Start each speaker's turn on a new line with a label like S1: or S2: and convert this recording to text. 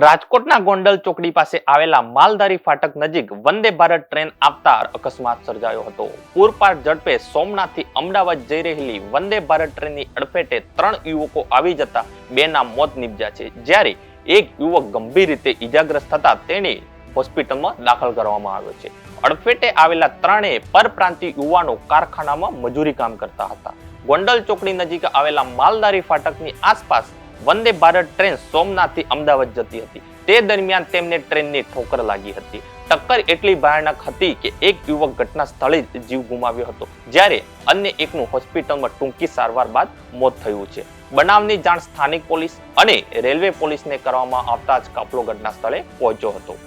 S1: રાજકોટના ગોંડલ ચોકડી પાસે આવેલા માલધારી ફાટક નજીક વંદે ભારત ટ્રેન આવતા અકસ્માત સર્જાયો હતો. પૂરપાટ ઝડપે સોમનાથથી અમદાવાદ જઈ રહેલી વંદે ભારત ટ્રેનની અડફેટે 3 યુવકો આવી જતા 2ના મોત નિપજ્યા છે, જ્યારે એક યુવક ગંભીર રીતે ઈજાગ્રસ્ત થતા તેને હોસ્પિટલમાં દાખલ કરવામાં આવ્યો છે. અડફેટે આવેલા 3 પરપ્રાંતીય યુવાનો કારખાનામાં મજૂરી કામ કરતા હતા. ગોંડલ ચોકડી નજીક આવેલા માલધારી ફાટકની આસપાસ વંદે ભારત ટ્રેન સોમનાથથી અમદાવાદ જતી હતી. તે દરમિયાન તેમને ટ્રેનની ઠોકર લાગી હતી. ટક્કર એટલી ભયાનક હતી કે એક યુવક ઘટના સ્થળે જ જીવ ગુમાવ્યો હતો, જ્યારે અન્ય એકનું હોસ્પિટલમાં ટૂંકી સારવાર બાદ મોત થયું છે. બનાવની જાણ સ્થાનિક પોલીસ અને રેલવે પોલીસને કરવામાં આવતા જ કાફલો ઘટના સ્થળે પહોંચ્યો હતો.